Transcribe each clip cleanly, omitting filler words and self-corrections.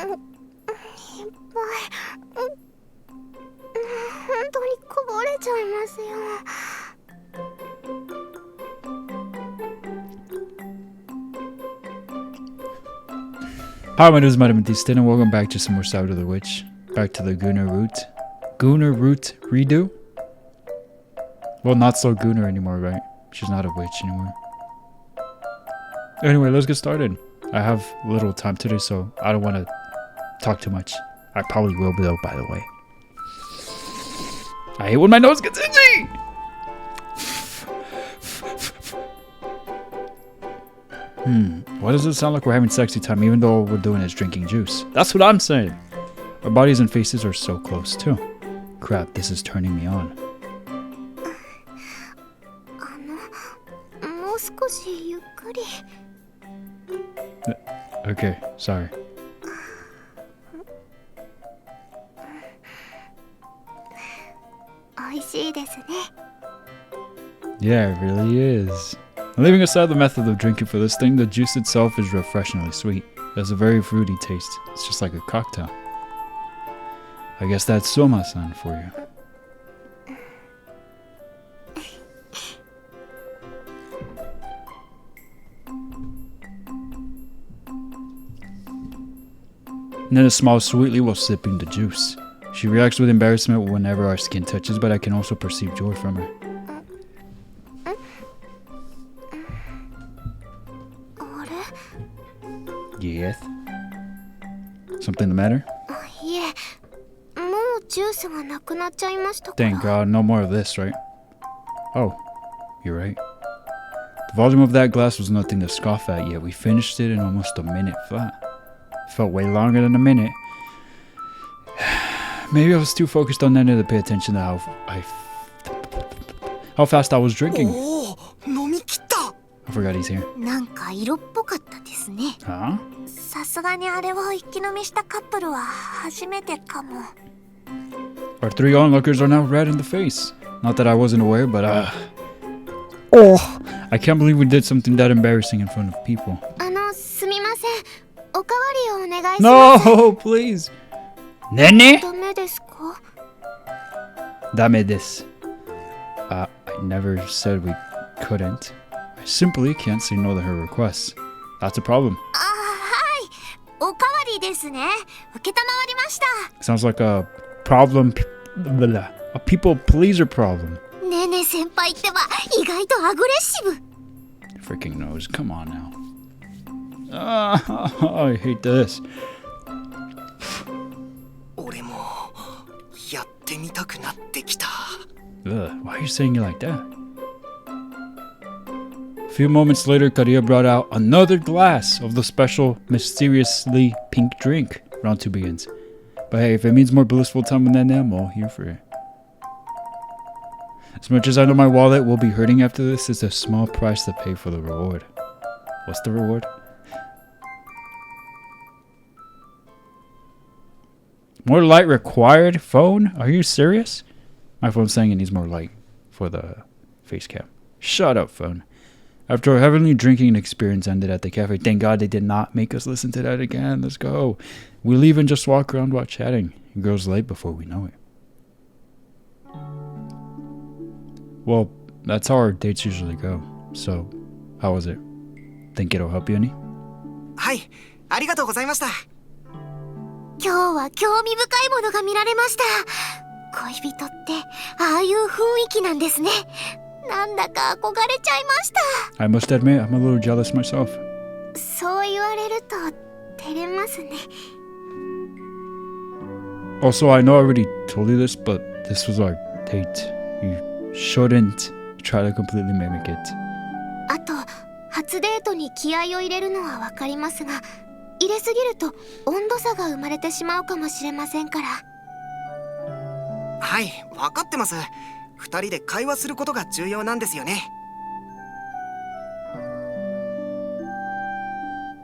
Hi, my name is VitaminDStain and welcome back to some more Sabbat of the Witch. Back to the Gunnar root redo? Well, not so Gunnar anymore, right? She's not a witch anymore. Anyway, let's get started. I have little time today, so I don't want to talk too much. I probably will, though, by the way. I hate when my nose gets itchy! Why does it sound like we're having sexy time even though all we're doing is drinking juice? That's what I'm saying! Our bodies and faces are so close, too. Crap, this is turning me on. Okay, sorry. Yeah, it really is. Leaving aside the method of drinking for this thing, the juice itself is refreshingly sweet. It has a very fruity taste. It's just like a cocktail. I guess that's Soma-san for you. Nene smiles sweetly while sipping the juice. She reacts with embarrassment whenever our skin touches, but I can also perceive joy from her. Yes? Something the matter? Thank God, no more of this, right? Oh, you're right. The volume of that glass was nothing to scoff at, yet we finished it in almost a minute flat. Felt way longer than a minute. Maybe I was too focused on Nene to pay attention to how fast I was drinking. I forgot he's here. Huh? Our three onlookers are now red in the face. Not that I wasn't aware, but I can't believe we did something that embarrassing in front of people. No, please. Nene? Dame desu. I never said we couldn't. I simply can't say no to her requests. That's a problem. Sounds like a problem, a people pleaser problem. Freaking nose, come on now. I hate this. Ugh, why are you saying it like that? A few moments later, Karia brought out another glass of the special, mysteriously pink drink. Round 2 begins. But hey, if it means more blissful time with Nene, I'm all here for it. As much as I know my wallet will be hurting after this, it's a small price to pay for the reward. What's the reward? More light required? Phone? Are you serious? My phone's saying it needs more light for the face cam. Shut up, phone. After our heavenly drinking experience ended at the cafe, thank God they did not make us listen to that again. Let's go. We leave and just walk around while chatting. It grows late before we know it. Well, that's how our dates usually go. So, how was it? Think it'll help you any? Hi, arigatou gozaimashita. 今日は興味深いものが見られました。恋人ってああいう雰囲気なんですね。なんだか憧れちゃいました。I must admit, I'm a little jealous myself. そう言われると照れますね。Also, I know I already told you this, but this was our date. You shouldn't try to completely mimic it. あと、初デートに気合を入れるのはわかりますが、入れすぎると温度差が生まれてしまうかもしれませんから。はい、わかってます。二人で会話することが重要なんですよね。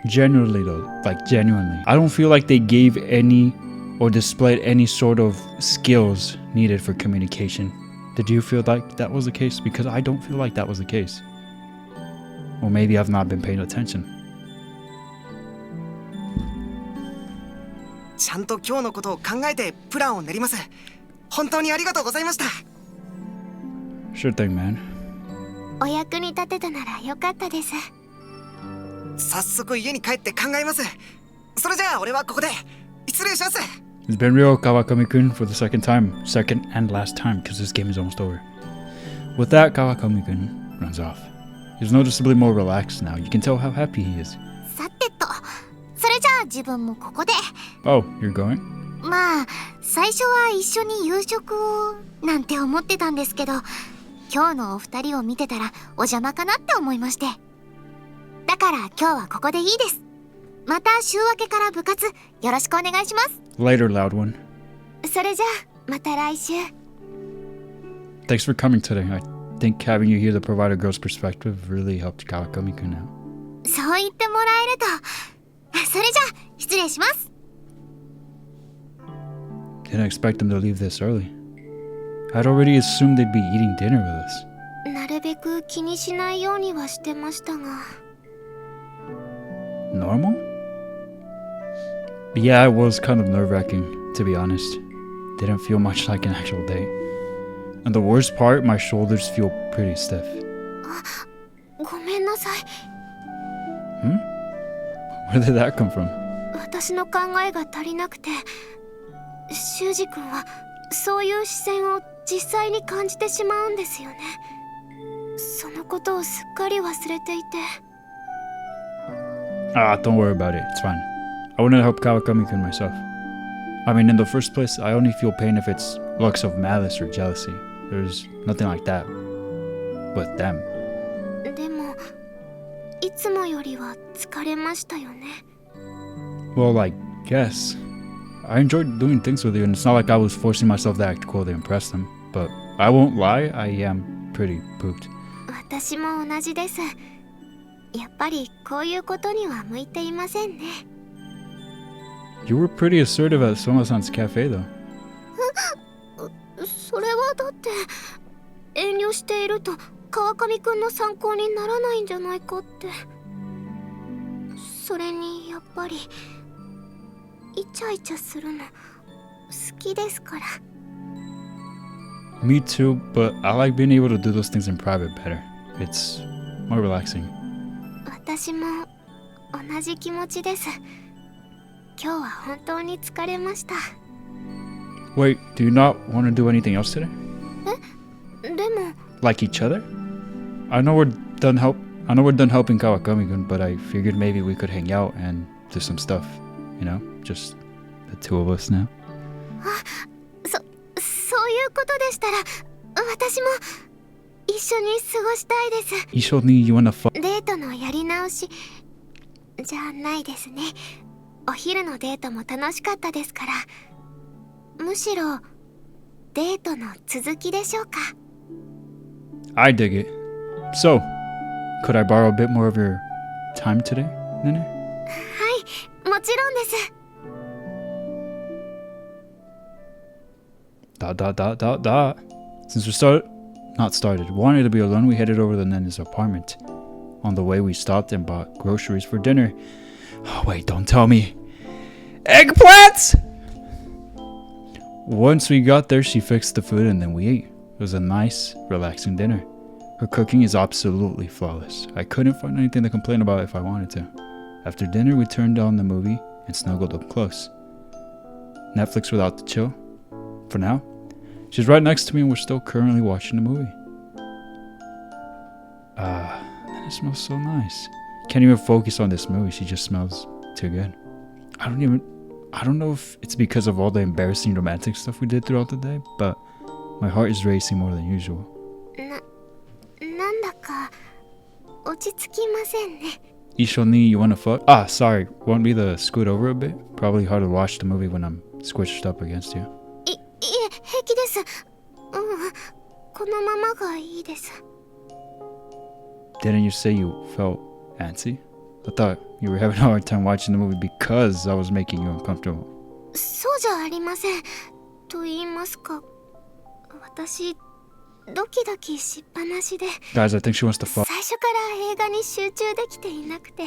Genuinely though, like genuinely. I don't feel like they gave any or displayed any sort of skills needed for communication. Did you feel like that was the case? Because I don't feel like that was the case. Or maybe I've not been paying attention. ちゃんと今日のことを考えてプランを練ります。本当にありがとうございました。 Sure thing, man. お役に立てたならよかったです。早速家に帰って考えます。それじゃあ俺はここで失礼します。 It's been real, Kawakami-kun, for the second time. Second and last time, because this game is almost over. With that, Kawakami-kun runs off. He's noticeably more relaxed now. You can tell how happy he is. さてと、それじゃあ自分もここで。 Oh, you're going? まあ最初は一緒に夕食をなんて思ってたんですけど、今日のお二人を見てたらお邪魔かなって思いまして。だから今日はここでいいです。また週明けから部活よろしくお願いします。 Later, loud one. それじゃあまた来週。 Thanks for coming today. I think having you here to provide a girl's perspective really helped Kawakami-kun out. そう言ってもらえると。それじゃあ失礼します。 Didn't expect them to leave this early. I'd already assumed they'd be eating dinner with us. なるべく気にしないようにはしてましたが。 Normal? Yeah, it was kind of nerve-wracking, to be honest. Didn't feel much like an actual date. And the worst part, my shoulders feel pretty stiff. ごめんなさい。 Where did that come from? 私の考えが足りなくて、修二君はそういう視線を実際に感じてしまうんですよね。そのことをすっかり忘れていて。 Don't worry about it. It's fine. I wouldn't help Kawakami-kun myself. I mean, in the first place, I only feel pain if it's looks of malice or jealousy. There's nothing like that with them. でもいつもよりは疲れましたよね。 Well, I guess. I enjoyed doing things with you, and it's not like I was forcing myself to act cool to impress them. But I won't lie, I am pretty pooped. 私も同じです。やっぱりこういうことには向いていませんね。 You were pretty assertive at Soma-san's cafe, though. それはだって遠慮していると川上くんの参考にならないんじゃないかって。それにやっぱりイチャイチャするの好きですから。 Me too, but I like being able to do those things in private better. It's more relaxing. 私も同じ気持ちです。今日は本当に疲れました。 Wait, do you not want to do anything else today? でも Like each other? I know we're done helping Kawakami-kun, but I figured maybe we could hang out and do some stuff. You know, just the two of us now. そういうことでしたら私も一緒に過ごしたいです。 Ishoni, you wanna fuck? デートのやり直しじゃないですね。お昼のデートも楽しかったですから、むしろデートの続きでしょうか。 I dig it. So, could I borrow a bit more of your time today, Nene? はい、もちろんです。 Since wanted to be alone, we headed over to Nene's apartment. On the way, we stopped and bought groceries for dinner. Oh, wait, don't tell me. Eggplants! Once we got there, she fixed the food and then we ate. It was a nice, relaxing dinner. Her cooking is absolutely flawless. I couldn't find anything to complain about if I wanted to. After dinner, we turned on the movie and snuggled up close. Netflix without the chill. For now. She's right next to me and we're still currently watching the movie. Man, it smells so nice. Can't even focus on this movie. She just smells too good. I don't know if it's because of all the embarrassing romantic stuff we did throughout the day, but my heart is racing more than usual. なんだか落ち着きませんね。 Ishoni, you wanna fuck? Sorry. Want me to scoot over a bit? Probably hard to watch the movie when I'm squished up against you. いえ、平気です。このままがいいです。 Didn't you say you felt antsy? I thought you were having a hard time watching the movie because I was making you uncomfortable. そうじゃありません。と言いますか、私ドキドキしっぱなしで。 Guys, I think she wants to fuck. 最初から映画に集中できていなくて。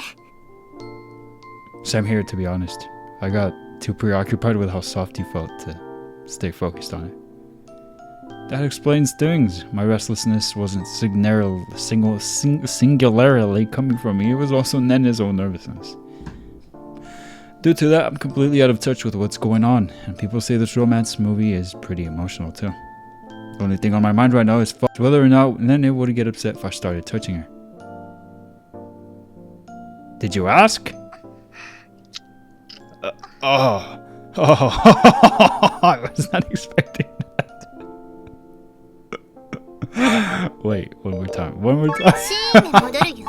Same here, to be honest. I got too preoccupied with how soft he felt to stay focused on it. That explains things. My restlessness wasn't singularly coming from me. It was also Nene's own nervousness. Due to that, I'm completely out of touch with what's going on, and people say this romance movie is pretty emotional too. The only thing on my mind right now is whether or not Nene would get upset if I started touching her. Did you ask? I was not expecting that. Wait, one more time. シーンに戻るよ。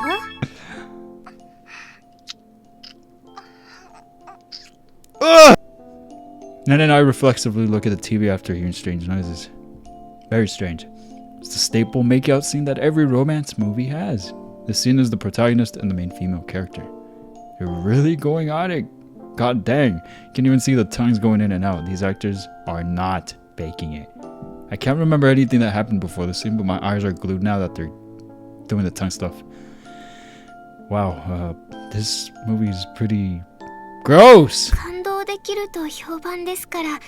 Nene and I reflexively look at the TV after hearing strange noises. Very strange. It's the staple makeout scene that every romance movie has. The scene is the protagonist and the main female character. They're really going at it. God dang. You can even see the tongues going in and out. These actors are not faking it. I can't remember anything that happened before the scene, but my eyes are glued now that they're doing the tongue stuff. Wow, this movie is pretty gross. 感動できると評判ですから、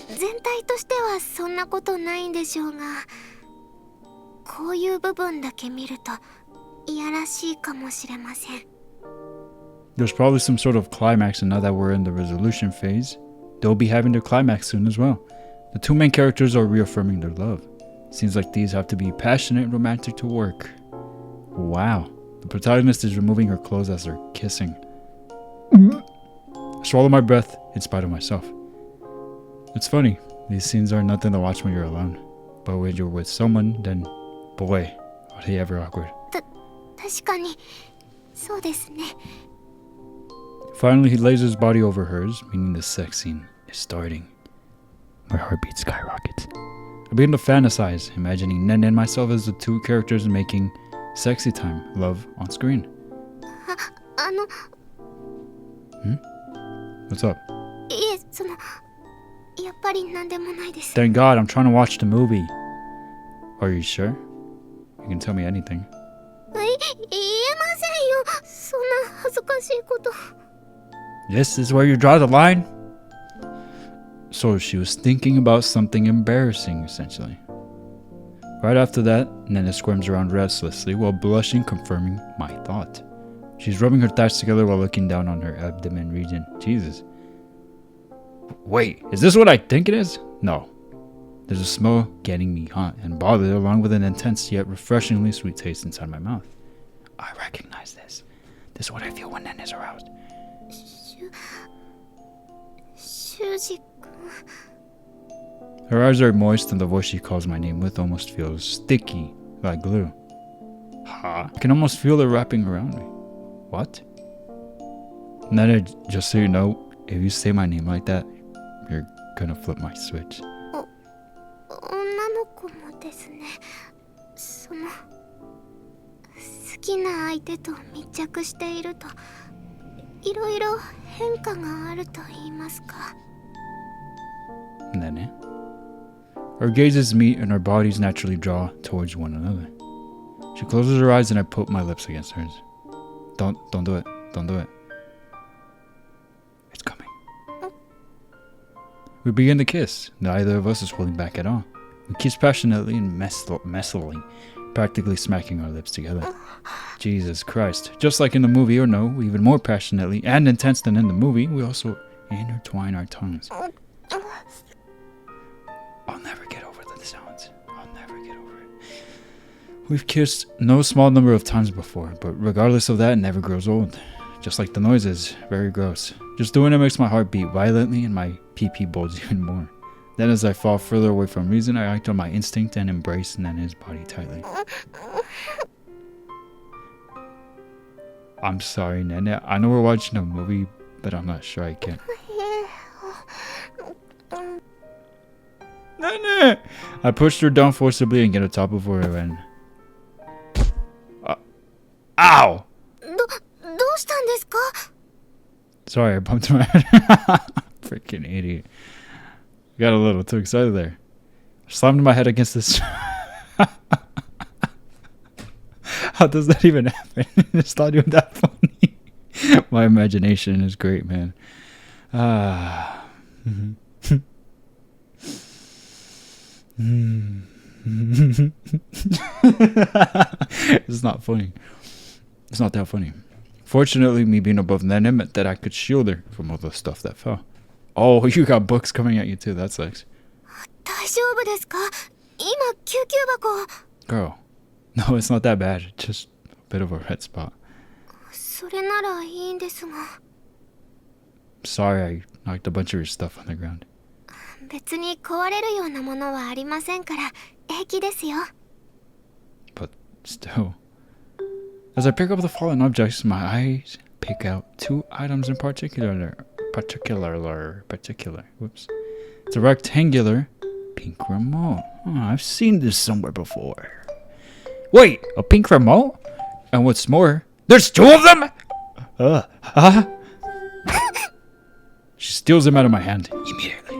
全体としてはそんなことないんでしょうが、こういう部分だけ見るといやらしいかもしれません。There's probably some sort of climax, and now that we're in the resolution phase, they'll be having their climax soon as well. The two main characters are reaffirming their love. Seems like these have to be passionate and romantic to work. Wow. The protagonist is removing her clothes as they're kissing. I swallow my breath in spite of myself. It's funny. These scenes are nothing to watch when you're alone. But when you're with someone, then boy, are they ever awkward. 確かに、そうですね。Finally, he lays his body over hers, meaning the sex scene is starting. My heartbeat skyrockets. I begin to fantasize, imagining Nene and myself as the two characters making sexy time, love on screen. What's up? いえ、やっぱりなんでもないです。 Thank God, I'm trying to watch the movie. Are you sure? You can tell me anything. 言えませんよ。そんな恥ずかしいこと。 This is where you draw the line? So she was thinking about something embarrassing, essentially. Right after that, Nene squirms around restlessly while blushing, confirming my thought. She's rubbing her thighs together while looking down on her abdomen region. Jesus. Wait, is this what I think it is? No. There's a smell getting me hot and bothered, along with an intense yet refreshingly sweet taste inside my mouth. I recognize this. This is what I feel when Nene is aroused. 修二君。 Her eyes are moist and the voice she calls my name with almost feels sticky, like glue. I can almost feel it wrapping around me. What? Nene, just so you know, if you say my name like that, you're gonna flip my switch. 女の子もですね。好きな相手と密着していると、いろいろ変化があると言いますか。 Nene? Our gazes meet and our bodies naturally draw towards one another. She closes her eyes and I put my lips against hers. Don't do it. Don't do it. It's coming. We begin to kiss. Neither of us is holding back at all. We kiss passionately and messily, practically smacking our lips together. Jesus Christ. Just like in the movie, or no, even more passionately and intense than in the movie, we also intertwine our tongues. I'll never get over the sounds. I'll never get over it. We've kissed no small number of times before, but regardless of that, it never grows old. Just like the noises, very gross. Just doing it makes my heart beat violently and my pee-pee bulge even more. Then as I fall further away from reason, I act on my instinct and embrace Nene's body tightly. I'm sorry, Nene. I know we're watching a movie, but I'm not sure I can. Nene! I pushed her down forcibly and get on top of her and... Ow! どうしたんですか? Sorry, I bumped my head. Freaking idiot. Got a little too excited there. Slammed my head against this. How does that even happen? It's not even that funny. My imagination is great, man. Ah. It's not funny. It's not that funny. Fortunately, me being above Nene meant that I could shield her from all the stuff that fell. Oh, you got books coming at you too. That sucks. 大丈夫ですか？今救急箱。 Girl. No, it's not that bad. Just a bit of a red spot. それならいいんですが。 Sorry, I knocked a bunch of your stuff on the ground. 別に壊れるようなものはありませんから平気ですよ。 But still. As I pick up the fallen objects, my eyes pick out two items in particular. Whoops. It's a rectangular pink remote. Oh, I've seen this somewhere before. Wait, a pink remote? And what's more, there's two of them? She steals them out of my hand immediately.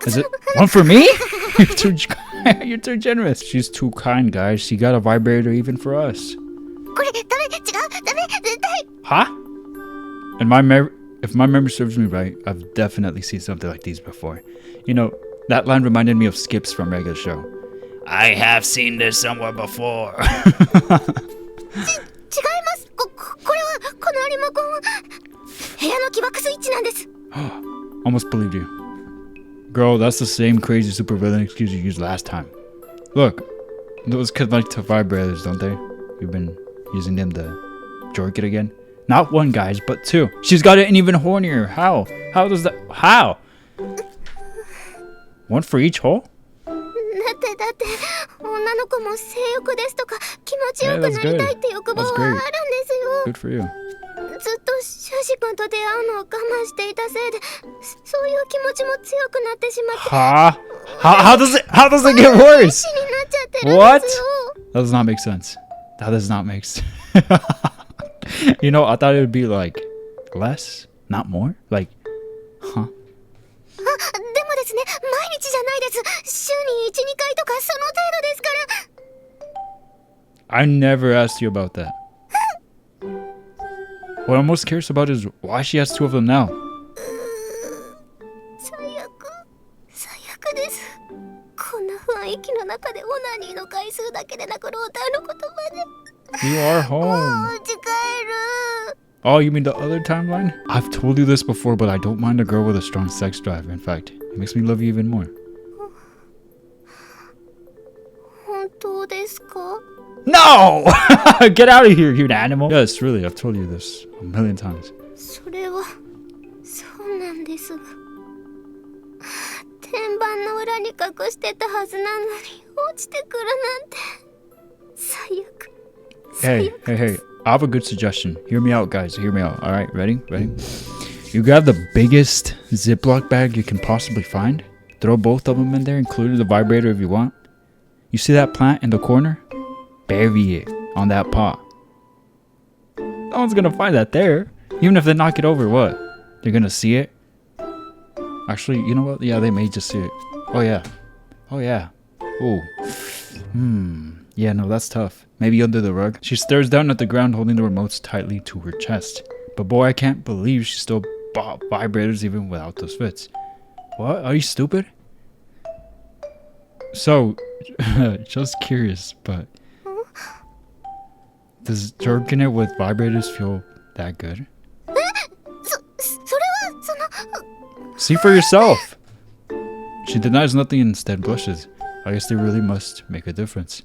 Is it one for me? You're too generous. She's too kind, guys. She got a vibrator even for us. これダメ違うダメ絶対 Huh? And if my memory serves me right, I've definitely seen something like these before. You know, that line reminded me of Skip's from regular show. I have seen this somewhere before. 違いますこれはこのリモコンは部屋の起爆スイッチなんです Almost believed you. Girl, that's the same crazy supervillain excuse you used last time. Look, those connect to vibrators, don't they? You've been using them to jork it again? Not one, guys, but two. She's got it in even hornier. How? How does that... How? One for each hole? だって女の子も性欲ですとか気持ちよくなりたいって欲望はあるんですよ Good for you. ずっと修士君と出会うのを我慢していたせいでそういう気持ちも強くなってしまって How does it get worse? 死になっちゃってるん What? ですよ That does not make sense. That does not make sense. You know, I thought it would be like less, not more. Like, huh? でもですね毎日じゃないです週に 1,2 回とかその程度ですから I never asked you about that. What I'm most curious about is why she has two of them now. 最悪ですこんな雰囲気の中でオナニーの回数だけでなくローターの言葉で You are も home. う帰る Oh, you mean the other timeline? I've told you this before, but I don't mind a girl with a strong sex drive. In fact, it makes me love you even more. 本当ですか No! Get out of here, you animal! Yes, really, I've told you this a million times. それはそうなんですが天板の裏に隠してたはずなのに落ちてくるなんて最悪 Hey, I have a good suggestion. Hear me out, guys. Hear me out. All right, ready? You grab the biggest Ziploc bag you can possibly find. Throw both of them in there, including the vibrator if you want. You see that plant in the corner? Bury it on that pot. No one's gonna find that there. Even if they knock it over, what? They're gonna see it? Actually, you know what? Yeah, they may just see it. Oh, yeah. Oh. Yeah, no, that's tough. Maybe under the rug. She stares down at the ground, holding the remotes tightly to her chest. But boy, I can't believe she still bought vibrators even without those fits. What? Are you stupid? So, just curious, but does jerking it with vibrators feel that good? それはその See for yourself. She denies nothing and instead blushes. I guess they really must make a difference.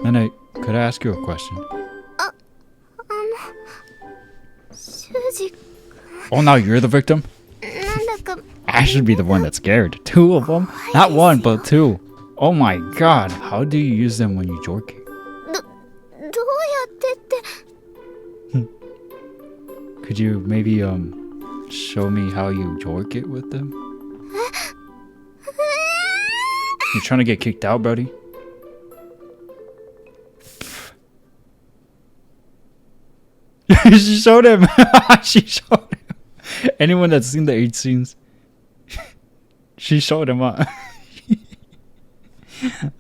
Nene, could I ask you a question? 修二 Oh, now you're the victim? なんだか I should be the one that's scared. Two of them? Not one, but two. Oh my god, how do you use them when you jork it? どうやってって Could you maybe show me how you jork it with them? You trying to get kicked out, buddy? She showed him. She showed him. Anyone that's seen the 8 scenes, she showed him up.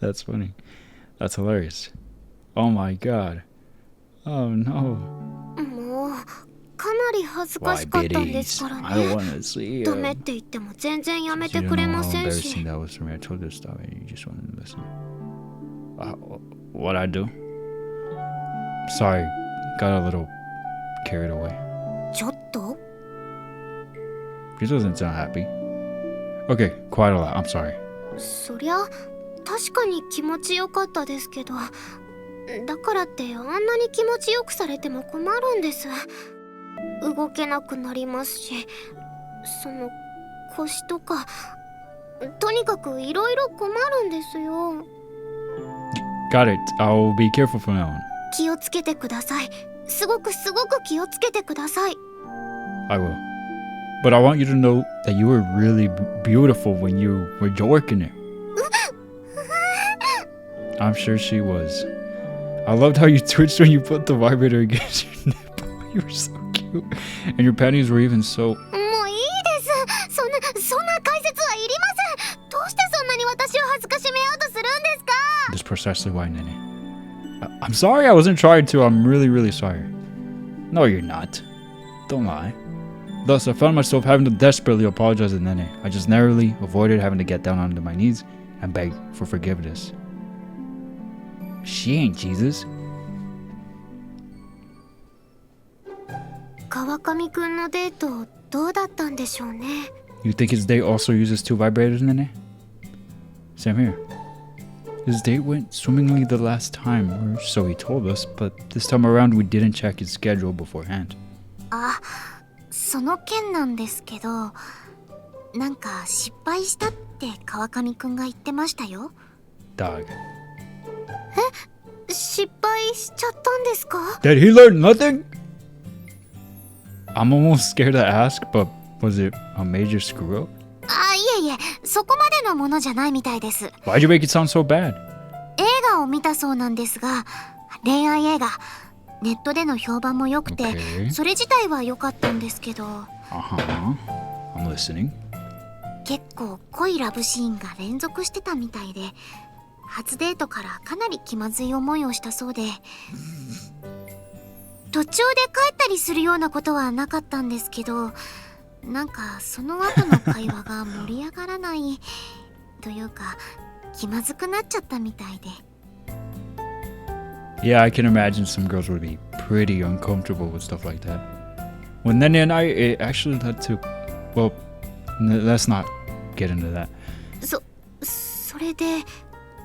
That's funny. That's hilarious. Oh my god. Oh no. もうかなり恥ずかしかったんですから I don't ね。 want to see ダメっ it. て言っても全然やめ You て don't くれ know ま how せんし。 embarrassing that was for me. I told you to stop and you just wanted to listen. What I do? Sorry, got a little carried away. ちょっと He doesn't sound happy. Okay, quite a lot. I'm sorry. そりゃ確かに気持ちよかったですけど、だからってあんなに気持ちよくされても困るんです。動けなくなりますし、その腰とか、とにかくいろいろ困るんですよ。 Got it. I'll be careful from now on. 気をつけてください。すごく気をつけてください。 I will. But I want you to know that you were really beautiful when you were working it. I'm sure she was. I loved how you twitched when you put the vibrator against your nipple. You were so cute. And your panties were even so... もういいです。そんな解説はいりません。どうしてそんなに私を恥ずかしめようとするんですか？ That's precisely why, Nene. I'm sorry I wasn't trying to. I'm really, really sorry. No, you're not. Don't lie. Thus, I found myself having to desperately apologize to Nene. I just narrowly avoided having to get down onto my knees and beg for forgiveness. She ain't Jesus. 川上くんのデートどうだったんでしょうね。 You think his date also uses 2 vibrators, Nene? Same here. His date went swimmingly the last time, or so he told us, but this time around we didn't check his schedule beforehand. あ、その件なんですけど、なんか失敗したって川上くんが言ってましたよ。 Dog. 失敗しちゃったんですか？ Did he learn nothing? I'm almost scared to ask, but was it a major screw up? あ、いえいえ、そこまでのものじゃないみたいです。 Why'd you make it sound so bad? 映画を見たそうなんですが、恋愛映画、ネットでの評判も良くて、 Okay. それ自体は良かったんですけど、 Uh-huh. I'm listening. 結構濃いラブシーンが連続してたみたいで、初デートからかなり気まずい思いをしたそうで、途中で帰ったりするようなことはなかったんですけど、なんかその後の会話が盛り上がらないというか、気まずくなっちゃったみたいで。 Yeah, I can imagine some girls would be pretty uncomfortable with stuff like that. When Nene and I, it actually led to... Well, let's not get into that. それで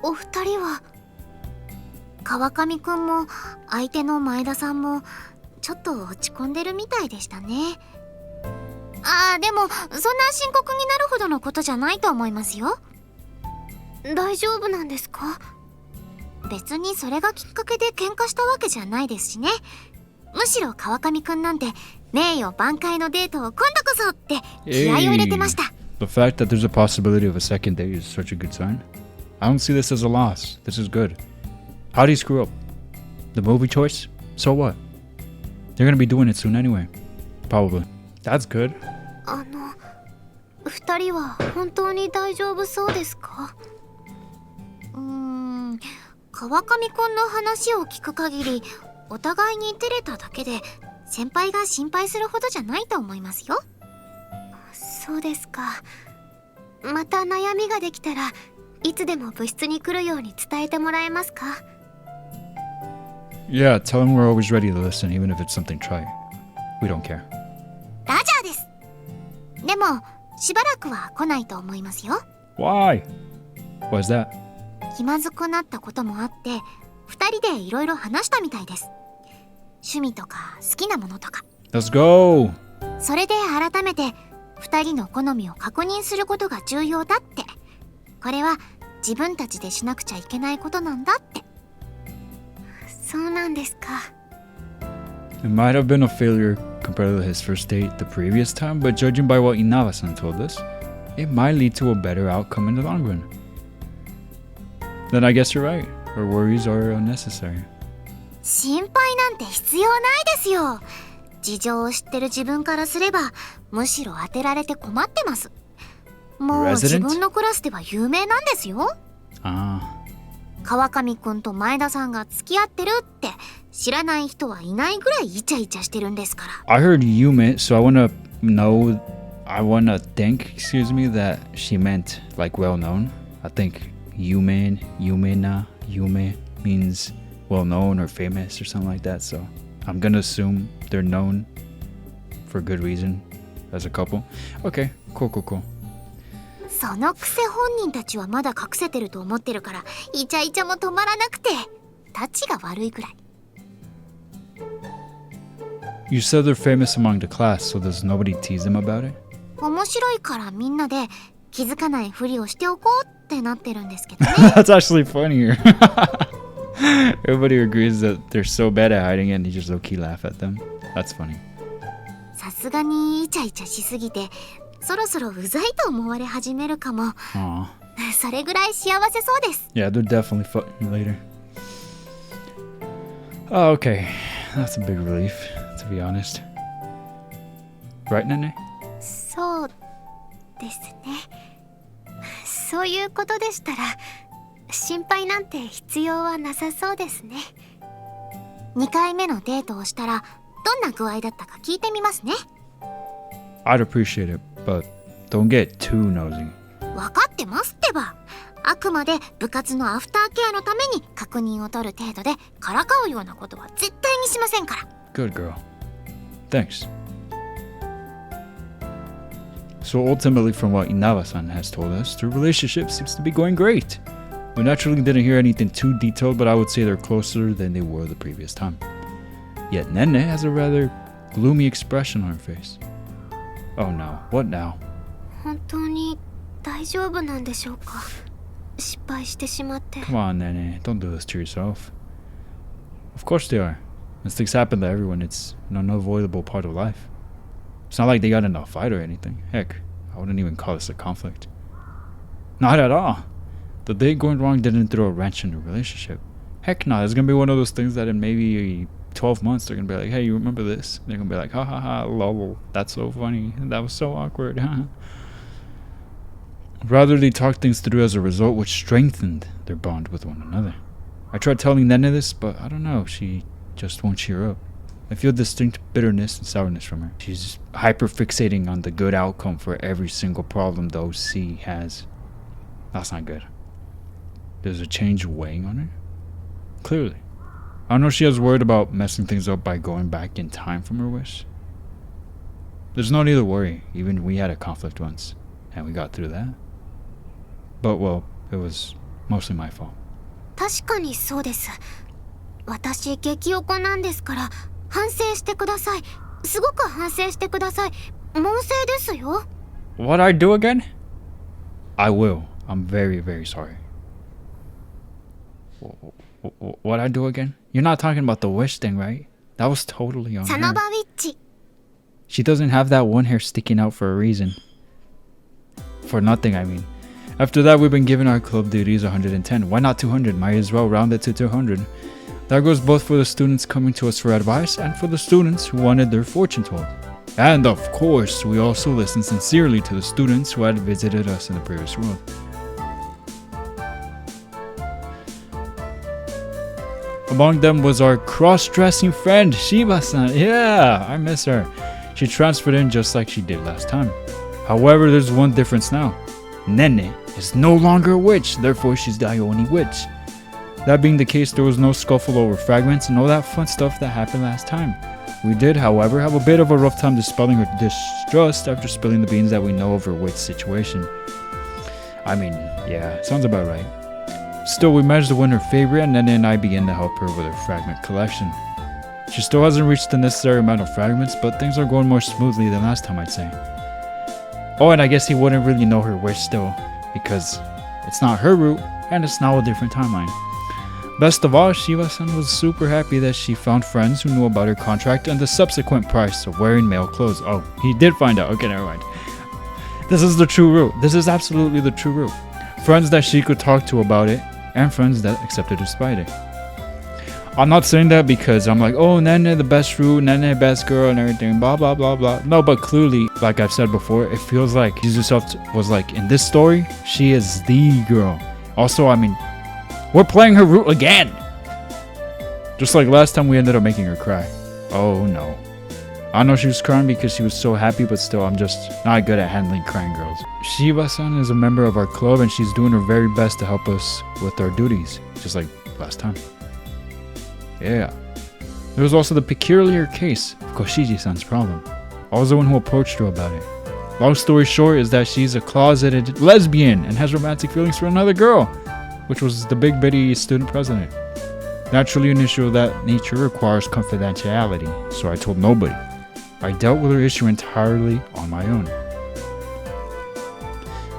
お二人は、川上くんも相手の前田さんもちょっと落ち込んでるみたいでしたね。ああ、でもそんな深刻になるほどのことじゃないと思いますよ。大丈夫なんですか？別にそれがきっかけで喧嘩したわけじゃないですしね。むしろ川上くんなんて名誉挽回のデートを今度こそって気合を入れてました。 The fact that there's a possibility of a second date is such a good sign. I don't see this as a loss. This is good. How'd he screw up? The movie choice? So what? They're gonna be doing it soon anyway. Probably. That's good. 二人は本当に大丈夫そうですか？川上くんの話を聞く限り、お互いに照れただけで先輩が心配するほどじゃないと思いますよ。そうですか。また悩みができたらいつでも部室に来るように伝えてもらえますか？ Yeah, tell him we're always ready to listen, even if it's something trite. We don't care. ラジャーです。でもしばらくは来ないと思いますよ。 Why? Why's that? 気まずくなったこともあって、二人でいろいろ話したみたいです。趣味とか好きなものとか。 Let's go! それで改めて二人の好みを確認することが重要だって。これは自分たちでしなくちゃいけないことなんだって。そうなんですか。 It might have been a failure compared to his first date the previous time, but judging by what Inaba-san told us, it might lead to a better outcome in the long run. Then I guess you're right. Our worries are unnecessary. 心配なんて必要ないですよ。事情を知ってる自分からすれば、むしろ当てられて困ってます。もう自分のクラスでは有名なんですよ。Ah. 川上くんと前田さんが付き合ってるって知らない人はいないぐらいイチャイチャしてるんですから。I heard Yume, so I wanna think, excuse me, that she meant like well known. I think Yume means well known or famous or something like that. So I'm gonna assume they're known for good reason as a couple. Okay, cool. そのくせ本人たちはまだ隠せてると思ってるから、イチャイチャも止まらなくて、たちが悪いぐらい。You said they're famous among the class, so does nobody tease them about it? 面白いからみんなで気づかないふりをしておこうってなってるんですけどね。That's actually funnier. Everybody agrees that they're so bad at hiding it and you just low-key laugh at them. That's funny. さすがにイチャイチャしすぎて、そろそろうざいと思われ始めるかも。Aw. それぐらい幸せそうです。Yeah, they're definitely fucking later. Oh, okay. That's a big relief, to be honest. Right, Nene? そうですね。そういうことでしたら、心配なんて必要はなさそうですね。2回目のデートをしたら、どんな具合だったか聞いてみますね。I'd appreciate it, but don't get too nosy. わかってますってば。あくまで部活のアフターケアのために確認を取る程度で、からかうようなことは絶対にしませんから。Good girl. Thanks. So ultimately, from what Inaba-san has told us, their relationship seems to be going great. We naturally didn't hear anything too detailed, but I would say they're closer than they were the previous time. Yet Nene has a rather gloomy expression on her face. Oh no, what now? 本当に大丈夫なんでしょうか。失敗してしまって。Come on, Nene, don't do this to yourself. Of course they are. Mistakes happen to everyone. It's an unavoidable part of life. It's not like they got in a fight or anything. Heck, I wouldn't even call this a conflict. Not at all. The date going wrong didn't throw a wrench in the relationship. Heck no, it's gonna be one of those things that in maybe 12 months they're gonna be like, hey, you remember this? They're gonna be like, ha ha ha, lol, that's so funny. That was so awkward. Rather, they talked things through as a result, which strengthened their bond with one another. I tried telling Nene this, but I don't know, she just won't cheer up. I feel distinct bitterness and sourness from her. She's hyper-fixating on the good outcome for every single problem the OC has. That's not good. There's a change weighing on her? Clearly. I know she has worried about messing things up by going back in time from her wish. There's no need to worry. Even we had a conflict once, and we got through that. But, well, it was mostly my fault. 確かにそうです。私、激おこなんですから、反省してください。すごく反省してください。猛省ですよ。What I do again? I will. I'm very, very sorry. What I do again? You're not talking about the wish thing, right? That was totally on サノ her. バウィッチ。 She doesn't have that one hair sticking out for a reason. For nothing, I mean. After that, we've been giving our club duties 110. Why not 200? Might as well round it to 200. That goes both for the students coming to us for advice and for the students who wanted their fortune told. And of course, we also listen sincerely to the students who had visited us in the previous world. Among them was our cross-dressing friend, Shiba-san. Yeah, I miss her. She transferred in just like she did last time. However, there's one difference now. Nene is no longer a witch, therefore she's the only witch. That being the case, there was no scuffle over fragments and all that fun stuff that happened last time. We did, however, have a bit of a rough time dispelling her distrust after spilling the beans that we know of her witch situation. I mean, yeah, sounds about right. Still, we managed to win her favor and Nene and I began to help her with her fragment collection. She still hasn't reached the necessary amount of fragments, but things are going more smoothly than last time, I'd say. Oh, and I guess he wouldn't really know her wish still, because it's not her route and it's now a different timeline. Best of all, Shiba-san was super happy that she found friends who knew about her contract and the subsequent price of wearing male clothes. Oh, he did find out. Okay, never mind. This is the true route. This is absolutely the true route. Friends that she could talk to about it, and friends that accepted despite it. I'm not saying that because I'm like, oh, Nene the best route, Nene best girl and everything, blah, blah, blah, blah. No, but clearly, like I've said before, it feels like Jesus was like, in this story, she is the girl. Also, I mean, we're playing her route again. Just like last time we ended up making her cry. Oh no. I know she was crying because she was so happy, but still, I'm just not good at handling crying girls. Shiba-san is a member of our club and she's doing her very best to help us with our duties, just like last time. Yeah. There was also the peculiar case of Koshiji-san's problem. I was the one who approached her about it. Long story short is that she's a closeted lesbian and has romantic feelings for another girl, which was the big bitty student president. Naturally, an issue of that nature requires confidentiality, so I told nobody. I dealt with her issue entirely on my own.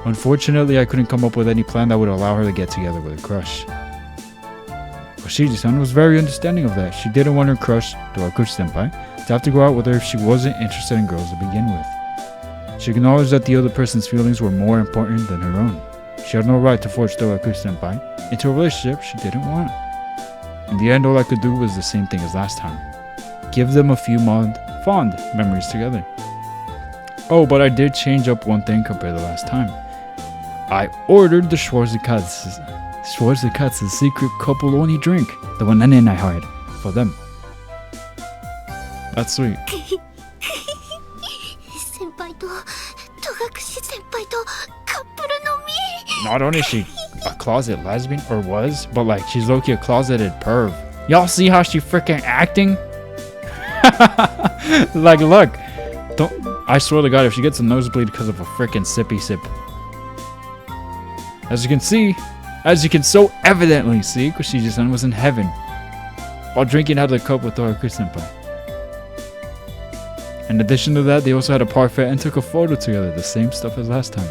Unfortunately, I couldn't come up with any plan that would allow her to get together with her crush. Koshiji-san was very understanding of that. She didn't want her crush, Dorakushi-senpai, to have to go out with her if she wasn't interested in girls to begin with. She acknowledged that the other person's feelings were more important than her own. She had no right to force Dorakushi-senpai into a relationship she didn't want. In the end, all I could do was the same thing as last time. Give them a few fond memories together. Oh, but I did change up one thing compared to last time. I ordered the Schwarzkopf's secret couple-only drink, the one Nene and I had, for them. That's sweet. Not only is she a closet lesbian, or was, but like she's low-key a closeted perv. Y'all see how she freaking acting? Like, look, I swear to God, if she gets a nosebleed because of a freaking sippy sip. As you can so evidently see, Koshiji-san was in heaven while drinking out of the cup with Dorakushi-senpai. In addition to that, they also had a parfait and took a photo together, the same stuff as last time.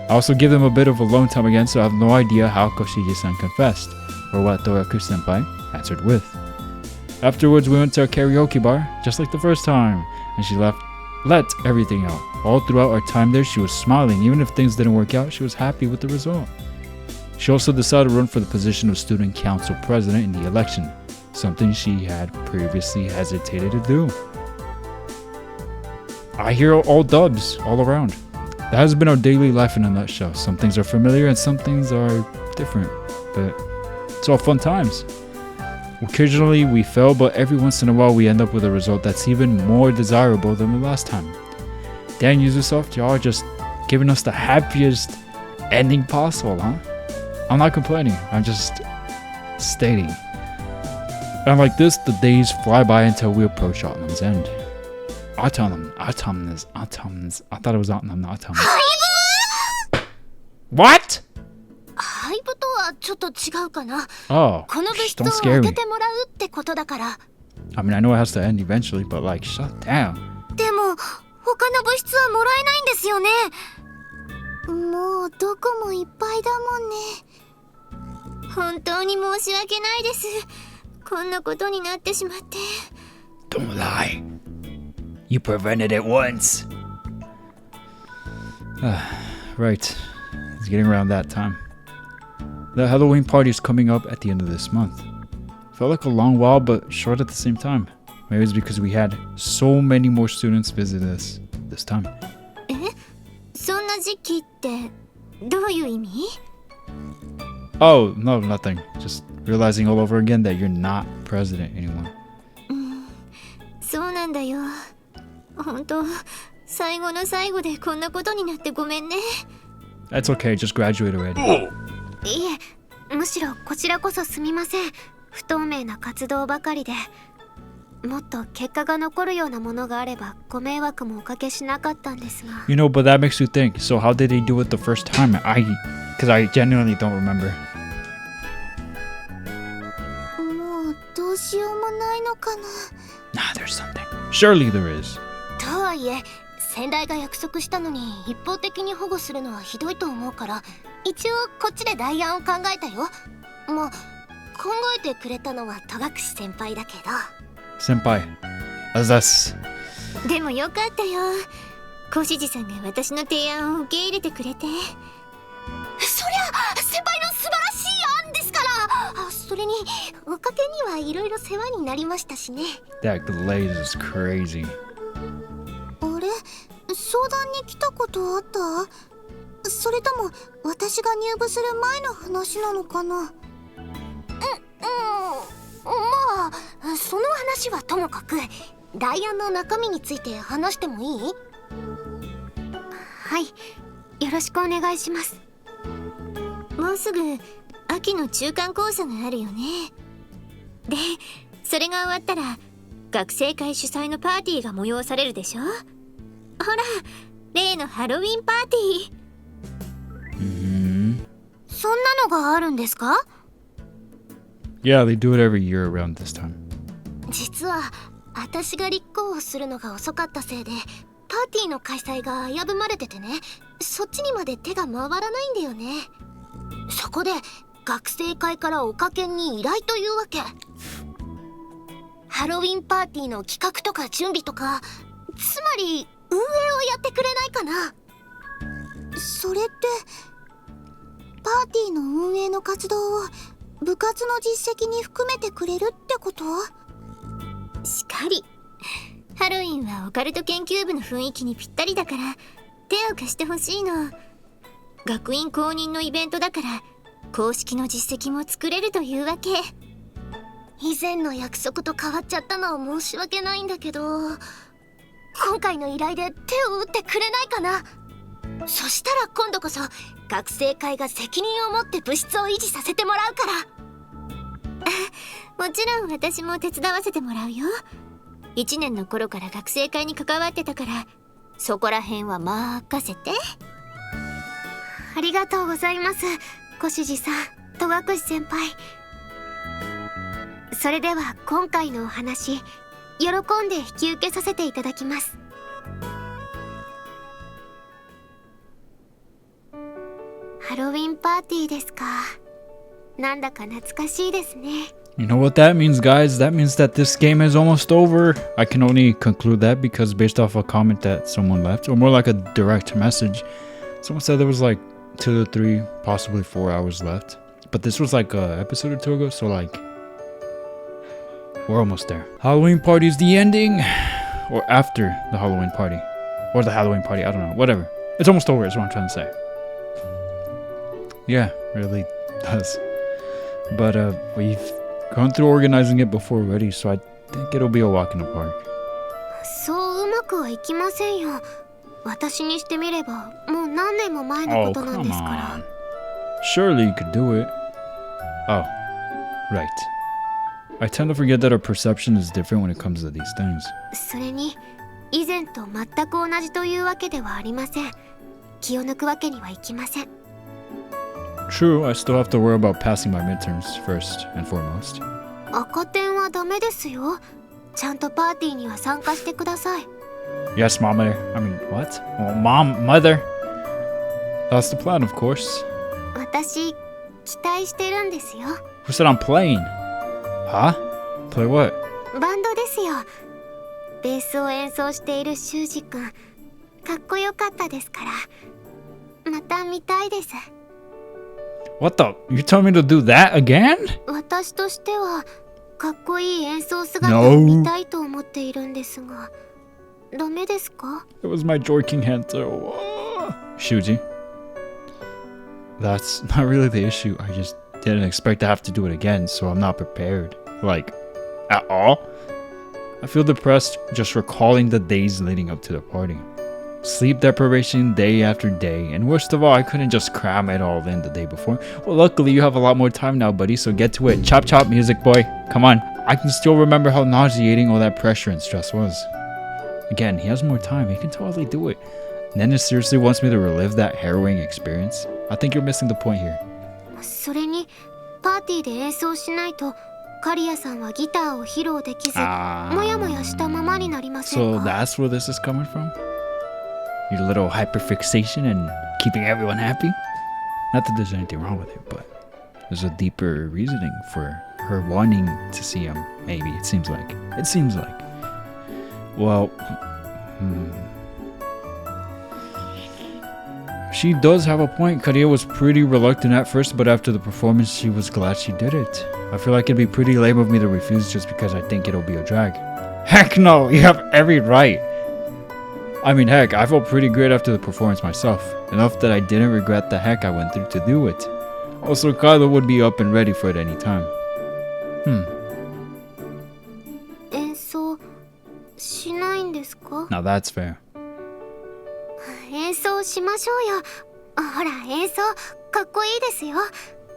I also give them a bit of alone time again, so I have no idea how Koshiji-san confessed, or what Dorakushi-senpai answered with. Afterwards, we went to a karaoke bar, just like the first time, and she let everything out. All throughout our time there, she was smiling. Even if things didn't work out, she was happy with the result. She also decided to run for the position of student council president in the election, something she had previously hesitated to do. I hear all dubs all around. That has been our daily life in a nutshell. Some things are familiar and some things are different, but it's all fun times. Occasionally we fail, but every once in a while we end up with a result that's even more desirable than the last time. Dan Yuzusoft, y'all are just giving us the happiest ending possible, huh? I'm not complaining, I'm just stating. And like this, the days fly by until we approach autumn's end. Autumn. I thought it was autumn, not autumn. What? Oh, don't scare me. I mean, I know it has to end eventually, but like, shut down. Don't lie. You prevented it once. Right. It's getting around that time. The Halloween party is coming up at the end of this month. Felt like a long while, but short at the same time. Maybe it's because we had so many more students visit us this time. Oh, no, nothing. Just realizing all over again that you're not president anymore. That's okay, just graduate already. You know, but that makes you think. So how did they do it the first time? Because I genuinely don't remember. Nah, there's something. Surely there is. Senpai, as us. でもよかったよ。小獅子さんが私の提案を受け入れてくれて。そりゃ先輩の素晴らしい案ですから。それにおかげにはいろいろ世話になりましたしね。That glaze is crazy. あれ、相談に来たことあった？それとも私が入部する前の話なのかな？まあその話はともかく、代案の中身について話してもいい？はい、よろしくお願いします。もうすぐ秋の中間考査があるよね。で、それが終わったら学生会主催のパーティーが催されるでしょ。ほら、例のハロウィンパーティー。そんなのがあるんですか？ Yeah, they do it every year around this time. 実は私が立候補するのが遅かったせいで、パーティーの開催が危ぶまれててね、そっちにまで手が回らないんだよね。そこで学生会からおかけんに依頼というわけ。ハロウィンパーティーの企画とか準備とか、つまり運営をやってくれないかな。それってパーティーの運営の活動を部活の実績に含めてくれるってこと？しかり、ハロウィンはオカルト研究部の雰囲気にぴったりだから手を貸してほしいの。学院公認のイベントだから公式の実績も作れるというわけ。以前の約束と変わっちゃったのは申し訳ないんだけど、今回の依頼で手を打ってくれないかな。そしたら今度こそ学生会が責任を持って部室を維持させてもらうから。もちろん私も手伝わせてもらうよ。1年の頃から学生会に関わってたから、そこら辺は任せて。ありがとうございます、小指さん、戸隠先輩。それでは今回のお話、喜んで引き受けさせていただきます。ハロウィンパーティーですか。なんだか懐かしいですね。You know what that means, guys? That means that this game is almost over. I can only conclude that because based off a comment that someone left, or more like a direct message, someone said there was like 2 to 3, possibly 4 hours left. But this was like an episode or two ago, so like we're almost there. Halloween party is the ending, or after the Halloween party, or the Halloween party. I don't know. Whatever. It's almost over. Is what I'm trying to say. Yeah, really does. But we've gone through organizing it before already, so I think it'll be a walk in the park. そううまくはいきませんよ。私にしてみればもう何年も前のことなんですから。Surely you could do it. Oh, right. I tend to forget that our perception is different when it comes to these things. それに以前と全く同じというわけではありません。気を抜くわけにはいきません。True, I still have to worry about passing my midterms first and foremost. 赤点はダメですよ。ちゃんとパーティーには参加してください。Yes, mom, mother. I mean, what? Oh, mom, mother. That's the plan, of course. 私、期待してるんですよ。Who said I'm playing? Huh? Play what? バンドですよ。ベースを演奏している修二くん、かっこよかったですから。また見たいです。What the? You telling me to do that again? 私としてはかっこいい演奏姿を見たいと思っているんですが、ダメですか？ It was my joking hand too. Shuji. That's not really the issue. I just didn't expect to have to do it again, so I'm not prepared. Like, at all. I feel depressed just recalling the days leading up to the party. Sleep deprivation day after day, and worst of all, I couldn't just cram it all in the day before. Well, luckily you have a lot more time now, buddy, so get to it. Chop chop, music boy. Come on. I can still remember how nauseating all that pressure and stress was. Again, he has more time. He can totally do it. Nene seriously wants me to relive that harrowing experience. I think you're missing the point here. それにパーティーで演奏しないとカリアさんはギターを披露できず、もやもやしたままになりませんか？ So that's where this is coming from? Your little hyperfixation and keeping everyone happy? Not that there's anything wrong with it, but there's a deeper reasoning for her wanting to see him, maybe. It seems like. Well, she does have a point. Karia was pretty reluctant at first, but after the performance, she was glad she did it. I feel like it'd be pretty lame of me to refuse just because I think it'll be a drag. Heck no, you have every right. I mean, heck, I felt pretty great after the performance myself. Enough that I didn't regret the heck I went through to do it. Also, Kylo would be up and ready for it any time. 奏しないんですか？ Now that's fair. 演奏しましょうよ。ほら、演奏かっこいいですよ。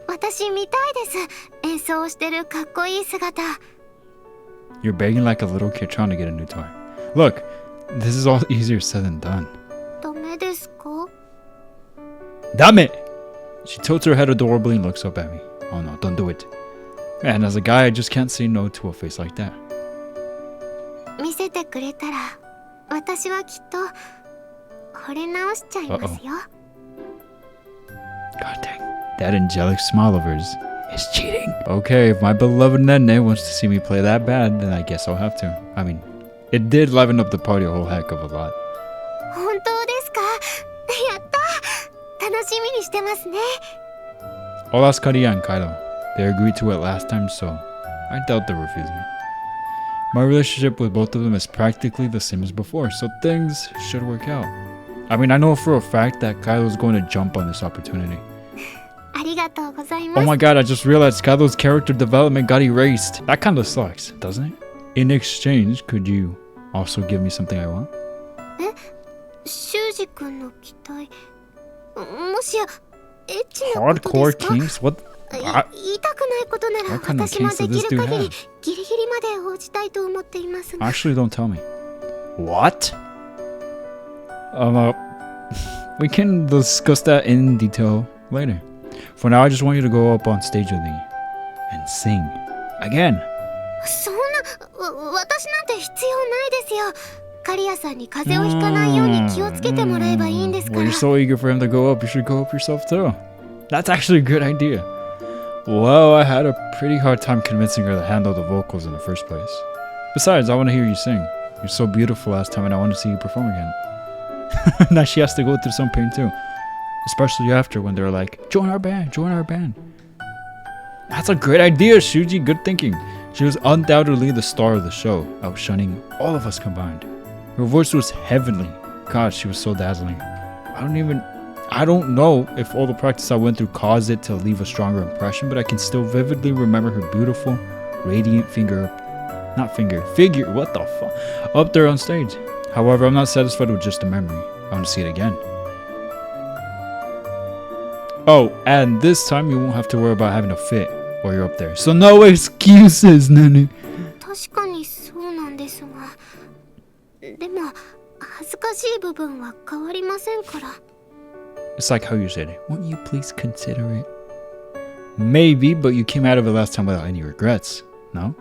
私見たいです。演奏してるかっこいい姿。 You're begging like a little kid trying to get a new toy. Look, this is all easier said than done. ダメですか？ Damn it! She tilts her head adorably and looks up at me. Oh no, don't do it. Man, as a guy, I just can't say no to a face like that. 見せてくれたら私はきっと惚れ直しちゃいますよ。 God dang. That angelic smile of hers is cheating. Okay, if my beloved Nene wants to see me play that bad, then I guess I'll have to. I mean, it did liven up the party a whole heck of a lot. 本当ですか？やった！楽しみにしてますね。 I'll ask Kariya and Kaido. They agreed to it last time, so I doubt they'll refuse me. My relationship with both of them is practically the same as before, so things should work out. I mean, I know for a fact that Kaido's going to jump on this opportunity. ありがとうございます。 Oh my god, I just realized Kaido's character development got erased. That kinda sucks, doesn't it? In exchange, could you also give me something I want? 修二君の期待。もしやエッチなことで Hardcore すか？ kinks? What? 言いたくないことなら What kind of 私も kinks で does き this る dude 限り have? ギリギリまで応じたいと思っていますが。 Actually, don't tell me. What? We can discuss that in detail later. For now, I just want you to go up on stage with me and sing again. そんな私なんて必要ないですよ。カリアさんに風邪をひかないように気をつけてもらえばいいんですか Well, ら。 you're so eager for him to go up, you should go up yourself too. That's actually a good idea. Well, I had a pretty hard time convincing her to handle the vocals in the first place. Besides, I want to hear you sing. You're so beautiful last time and I want to see you perform again. Now she has to go through some pain too. Especially after when they're like, join our band, join our band. That's a great idea, Shuji. Good thinking. She was undoubtedly the star of the show, outshining all of us combined. Her voice was heavenly. God, she was so dazzling. I don't know if all the practice I went through caused it to leave a stronger impression, but I can still vividly remember her beautiful, radiant figure, what the fuck, up there on stage. However, I'm not satisfied with just a memory. I want to see it again. Oh, and this time you won't have to worry about having a fit while you're up there. So no excuses, Nene. 確かにそうなんですが、でも恥ずかしい部分は変わりませんから。 It's like how you said it. Won't you please consider it? Maybe, but you came out of it last time without any regrets, no?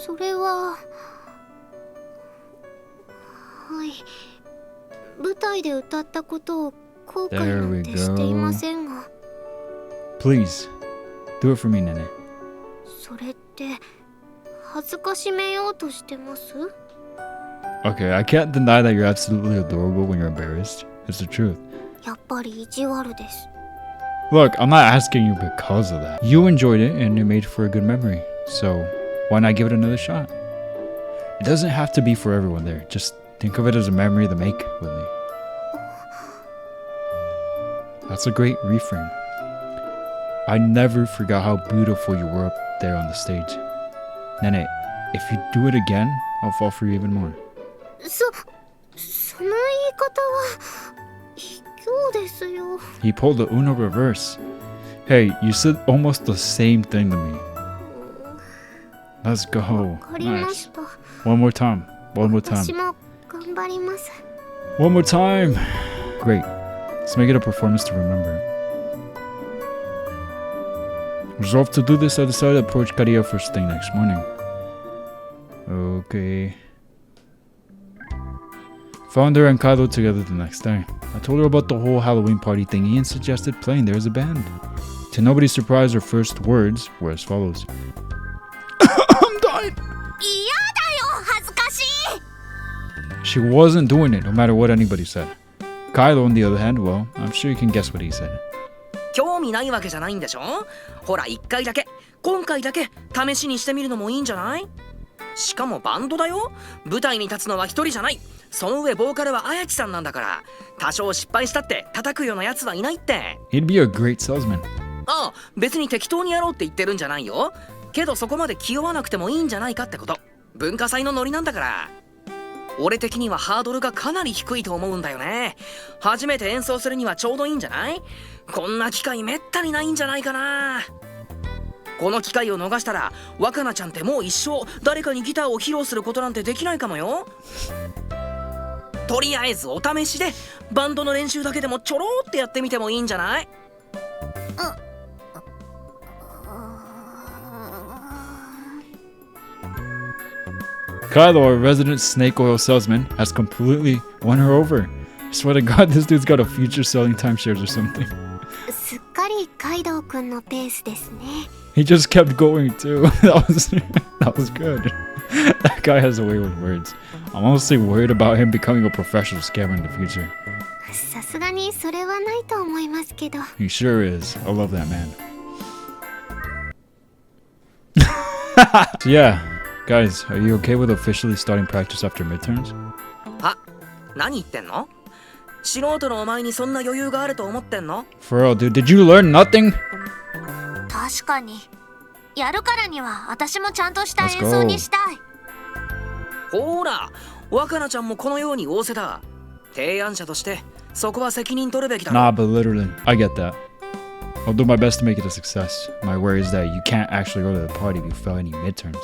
それは、はい。舞台で歌ったことを後悔なんてしていませんが。 Please, do it for me, Nene. それって恥ずかしめようとしてます？ Okay, I can't deny that you're absolutely adorable when you're embarrassed. It's the truth. やっぱり意地悪です。 Look, I'm not asking you because of that. You enjoyed it and it made for a good memory. So, why not give it another shot? It doesn't have to be for everyone there. Just think of it as a memory to make with me. That's a great reframe. I never forgot how beautiful you were up there on the stage. Nene, if you do it again, I'll fall for you even more. その言い方は卑怯ですよ。 He pulled the Uno reverse. Hey, you said almost the same thing to me. Let's go. わかりま Nice. した。 One more time. One more 私 time. も頑張ります。 One more time. Great. Let's make it a performance to remember. Resolved to do this, I decided to approach Kariya first thing next morning. Okay. Found her and Kaido together the next day. I told her about the whole Halloween party thingy and suggested playing there as a band. To nobody's surprise, her first words were as follows. I'm dying! 嫌だよ、恥ずかしい。 She wasn't doing it, no matter what anybody said. Kaido, on the other hand, well, I'm sure you can guess what he said. 興味ないわけじゃないんでしょ？ほら一回だけ、今回だけ試しにしてみるのもいいんじゃない？しかもバンドだよ。舞台に立つのは一人じゃない。その上ボーカルは綾地さんなんだから、多少失敗したって叩くようなやつはいないって。 He'd be a great salesman. ああ、別に適当にやろうって言ってるんじゃないよ。けどそこまで気負わなくてもいいんじゃないかってこと。文化祭のノリなんだから。俺的にはハードルがかなり低いと思うんだよね。初めて演奏するにはちょうどいいんじゃない？こんな機会めったにないんじゃないかな。この機会を逃したら若菜ちゃんってもう一生誰かにギターを披露することなんてできないかもよ。とりあえずお試しでバンドの練習だけでもちょろーってやってみてもいいんじゃない？Kylo, our resident snake oil salesman, has completely won her over. I swear to God, this dude's got a future selling timeshares or something. すっかりカイドウくんのペースですね。 He just kept going too. that was good. That guy has a way with words. I'm honestly worried about him becoming a professional scammer in the future. さすがにそれはないと思いますけど。 He sure is. I love that man. So yeah, guys, are you okay with officially starting practice after midterms? あ、何言ってんの？素人のお前にそんな余裕があると思ってんの？ For real, dude, did you learn nothing? 確かに。やるからには私もちゃんとした演奏にしたい。ほら、若菜ちゃんもこのように仰せだ。提案者としてそこは責任取るべきだろ。 Nah, but literally, I get that. I'll do my best to make it a success. My worry is that you can't actually go to the party if you fail any midterms.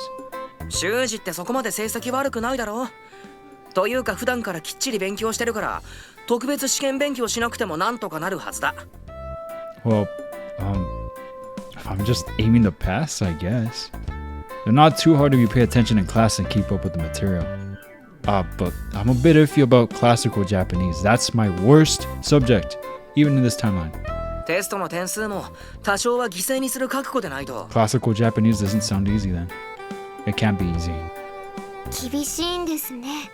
修二ってそこまで成績悪くないだろ。というか普段からきっちり勉強してるから特別試験勉強しなくてもなんとかなるはずだ。 Well, if I'm just aiming to pass, I guess. They're not too hard if you pay attention in class and keep up with the material. But I'm a bit iffy about classical Japanese. That's my worst subject, even in this timeline. テストの点数も多少は犠牲にする覚悟でないと。 Classical Japanese doesn't sound easy then. It can't be easy. 厳しいんですね。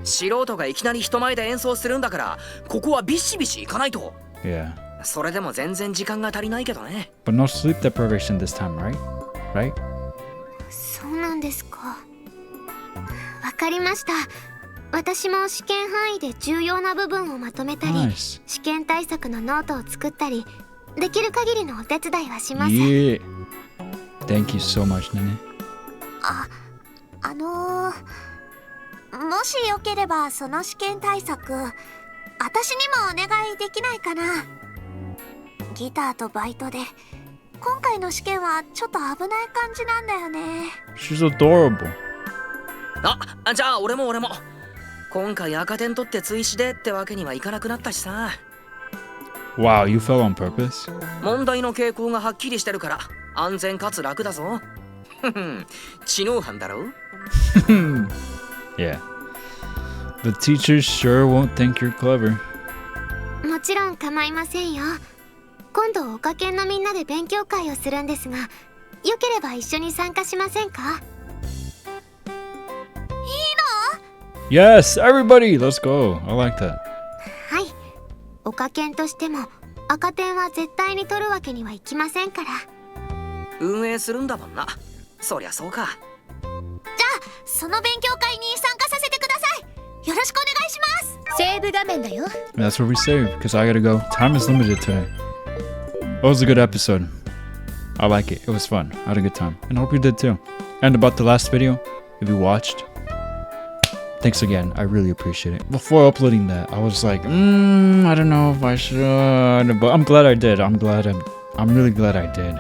素人がいきなり人前で演奏するんだからここはビシビシいかないと。 Yeah. それでも全然時間が足りないけどね。 But no sleep deprivation this time, right? Right? そうなんですか。わかりました。私も試験範囲で重要な部分をまとめたり、 Nice. 試験対策のノートを作ったり、できる限りのお手伝いはします。 Yeah. Thank you so much, Nene. もしよければその試験対策、私にもお願いできないかな。ギターとバイトで、今回の試験はちょっと危ない感じなんだよね。 She's adorable. じゃあ俺も。今回赤点取って追試でってわけにはいかなくなったしさ。 Wow, you fell on purpose? 問題の傾向がはっきりしてるから安全かつ楽だぞ。知能犯だろ。Yeah. The teachers sure won't think you're clever. もちろん構いませんよ。今度おかけんのみんなで勉強会をするんですが、よければ一緒に参加しませんか？ Yes, everybody, let's go. I like that. はい。おかけんとしても赤点は絶対に取るわけにはいきませんから。運営するんだもんな。そりゃそうか。じゃあその勉強会に参加させてください。よろしくお願いします。セーブ画面だよ。 That's where we save, because I gotta go. Time is limited today. It was a good episode. I like it. It was fun. I had a good time. And I hope you did too. And about the last video, if you watched, thanks again. I really appreciate it. Before uploading that, I was like, I don't know if I should. But I'm glad I did. I'm really glad I did.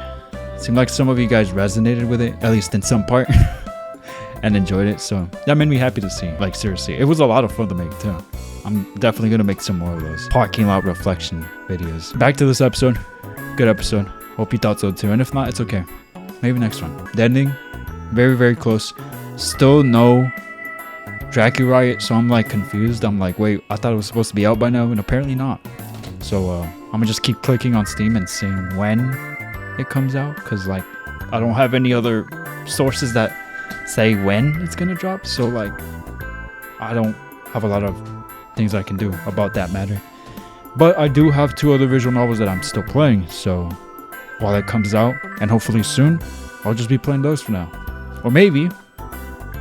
It seemed like some of you guys resonated with it, at least in some part, and enjoyed it. So that made me happy to see. Like, seriously, it was a lot of fun to make too. I'm definitely going to make some more of those parking lot reflection videos. Back to this episode. Good episode. Hope you thought so too. And if not, it's okay. Maybe next one. The ending, very, very close. Still no Dracula Riot, so I'm like confused. I'm like, wait, I thought it was supposed to be out by now, and apparently not. So I'm gonna just keep clicking on Steam and seeing when it comes out, because like I don't have any other sources that say when it's gonna drop, so like I don't have a lot of things I can do about that matter. But I do have 2 other visual novels that I'm still playing, so while it comes out, and hopefully soon, I'll just be playing those for now. Or maybe,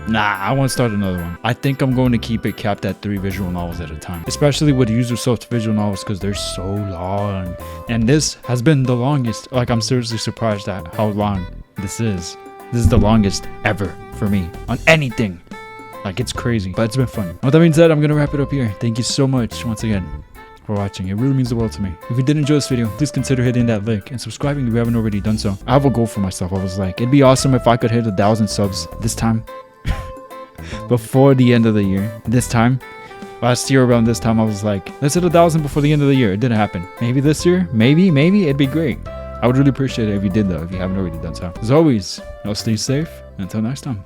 nah, I want to start another one. I think I'm going to keep it capped at 3 visual novels at a time, especially with user-sourced visual novels, because they're so long. And this has been the longest. Like, I'm seriously surprised at how long this is. This is the longest ever for me on anything. Like, it's crazy, but it's been fun. With that being said, I'm gonna wrap it up here. Thank you so much once again for watching. It really means the world to me. If you did enjoy this video, please consider hitting that like and subscribing if you haven't already done so. I have a goal for myself. I was like, it'd be awesome if I could hit 1,000 subs this time before the end of the year. This time, last year around this time, I was like, let's hit 1,000 before the end of the year. It didn't happen. Maybe this year, maybe it'd be great. I would really appreciate it if you did though, if you haven't already done so. As always, stay safe. Until next time.